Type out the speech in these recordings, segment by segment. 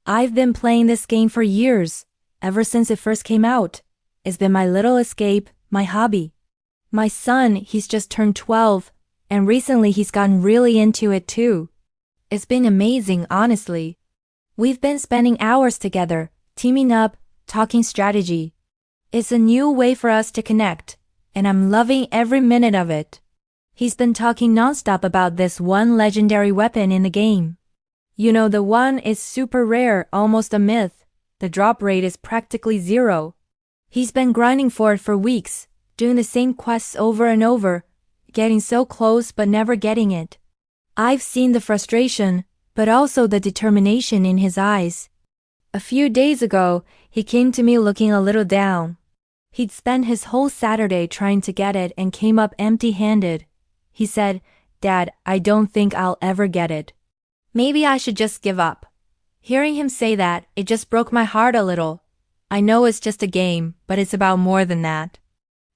I've been playing this game for years, ever since it first came out. It's been my little escape, my hobby. My son, he's just turned 12, and recently he's gotten really into it too. It's been amazing, honestly. We've been spending hours together, teaming up, talking strategy. It's a new way for us to connect, and I'm loving every minute of it. He's been talking nonstop about this one legendary weapon in the game. You know, the one is super rare, almost a myth. The drop rate is practically zero. He's been grinding for it for weeks, doing the same quests over and over, getting so close but never getting it. I've seen the frustration, but also the determination in his eyes. A few days ago, he came to me looking a little down. He'd spent his whole Saturday trying to get it and came up empty-handed. He said, "Dad, I don't think I'll ever get it. Maybe I should just give up." Hearing him say that, it just broke my heart a little. I know it's just a game, but it's about more than that.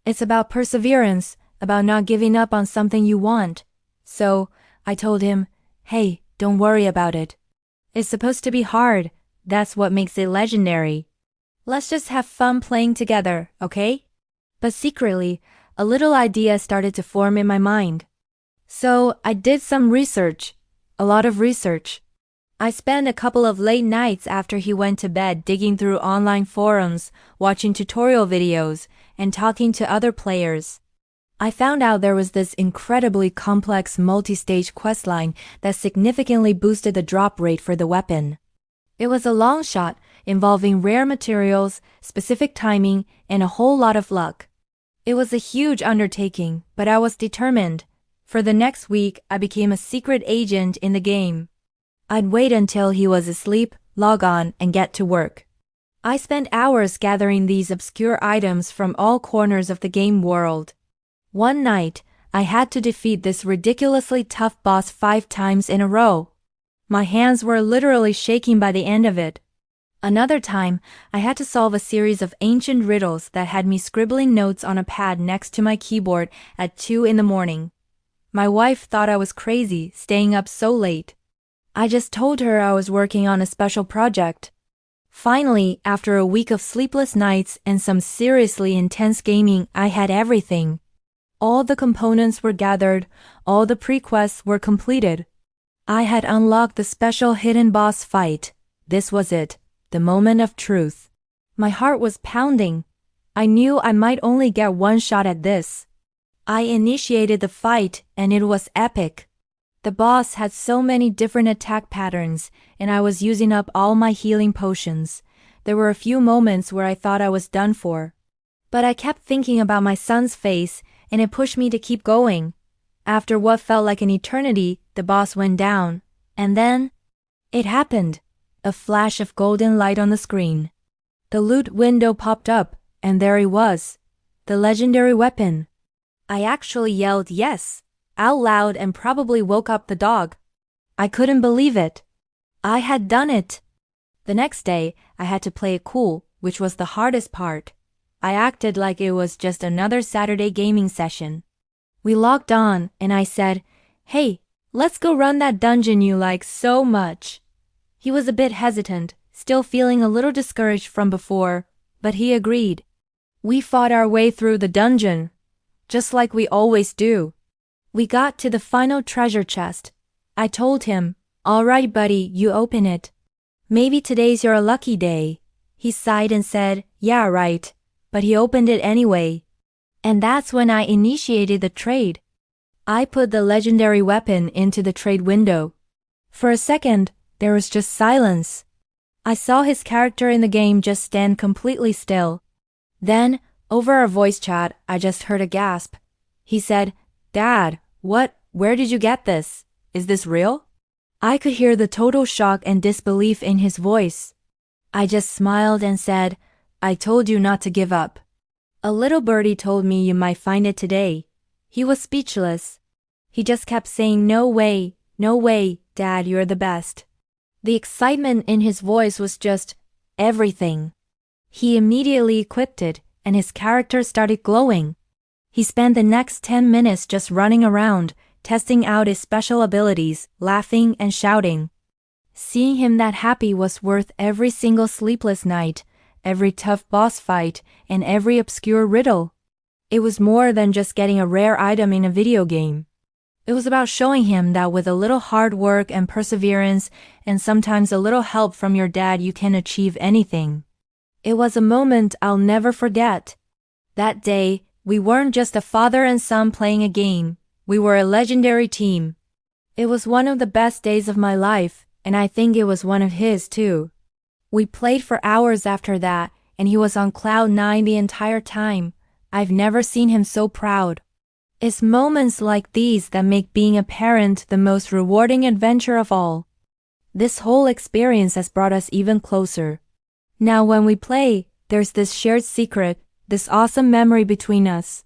It's about perseverance, about not giving up on something you want. So, I told him, "Hey, don't worry about it. It's supposed to be hard. That's what makes it legendary. Let's just have fun playing together, okay?" But secretly, a little idea started to form in my mind. So, I did some research. A lot of research. I spent a couple of late nights after he went to bed digging through online forums, watching tutorial videos, and talking to other players. I found out there was this incredibly complex multi-stage questline that significantly boosted the drop rate for the weapon. It was a long shot, involving rare materials, specific timing, and a whole lot of luck. It was a huge undertaking, but I was determined. For the next week, I became a secret agent in the game. I'd wait until he was asleep, log on, and get to work. I spent hours gathering these obscure items from all corners of the game world. One night, I had to defeat this ridiculously tough boss 5 times in a row. My hands were literally shaking by the end of it. Another time, I had to solve a series of ancient riddles that had me scribbling notes on a pad next to my keyboard at 2 in the morning. My wife thought I was crazy, staying up so late. I just told her I was working on a special project. Finally, after a week of sleepless nights and some seriously intense gaming, I had everything. All the components were gathered, all the pre-quests were completed. I had unlocked the special hidden boss fight. This was it, the moment of truth. My heart was pounding. I knew I might only get one shot at this. I initiated the fight, and it was epic. The boss had so many different attack patterns, and I was using up all my healing potions. There were a few moments where I thought I was done for. But I kept thinking about my son's face, and it pushed me to keep going. After what felt like an eternity, the boss went down. And then, it happened. A flash of golden light on the screen. The loot window popped up, and there he was. The legendary weapon. I actually yelled yes, out loud, and probably woke up the dog. I couldn't believe it. I had done it. The next day, I had to play it cool, which was the hardest part. I acted like it was just another Saturday gaming session. We logged on, and I said, "Hey, let's go run that dungeon you like so much." He was a bit hesitant, still feeling a little discouraged from before, but he agreed. We fought our way through the dungeon, just like we always do. We got to the final treasure chest. I told him, "All right, buddy, you open it. Maybe today's your lucky day." He sighed and said, "Yeah, right." But he opened it anyway. And that's when I initiated the trade. I put the legendary weapon into the trade window. For a second, there was just silence. I saw his character in the game just stand completely still. Then, over our voice chat, I just heard a gasp. He said, "Dad, where did you get this? Is this real?" I could hear the total shock and disbelief in his voice. I just smiled and said, "I told you not to give up. A little birdie told me you might find it today." He was speechless. He just kept saying, "No way, Dad, you're the best." The excitement in his voice was just everything. He immediately equipped it, and his character started glowing. He spent the next 10 minutes just running around, testing out his special abilities, laughing and shouting. Seeing him that happy was worth every single sleepless night, every tough boss fight, and every obscure riddle. It was more than just getting a rare item in a video game. It was about showing him that with a little hard work and perseverance, and sometimes a little help from your dad, you can achieve anything. It was a moment I'll never forget. That day, we weren't just a father and son playing a game, we were a legendary team. It was one of the best days of my life, and I think it was one of his too. We played for hours after that, and he was on cloud 9 the entire time. I've never seen him so proud. It's moments like these that make being a parent the most rewarding adventure of all. This whole experience has brought us even closer. Now when we play, there's this shared secret, this awesome memory between us.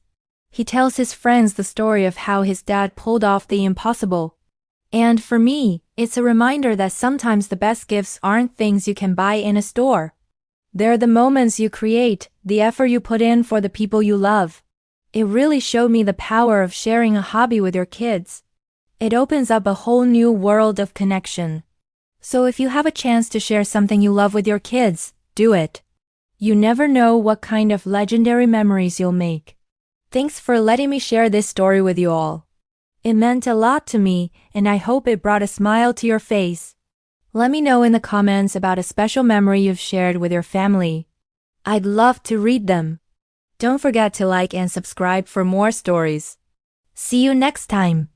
He tells his friends the story of how his dad pulled off the impossible. And for me, it's a reminder that sometimes the best gifts aren't things you can buy in a store. They're the moments you create, the effort you put in for the people you love. It really showed me the power of sharing a hobby with your kids. It opens up a whole new world of connection. So if you have a chance to share something you love with your kids, do it. You never know what kind of legendary memories you'll make. Thanks for letting me share this story with you all. It meant a lot to me, and I hope it brought a smile to your face. Let me know in the comments about a special memory you've shared with your family. I'd love to read them. Don't forget to like and subscribe for more stories. See you next time.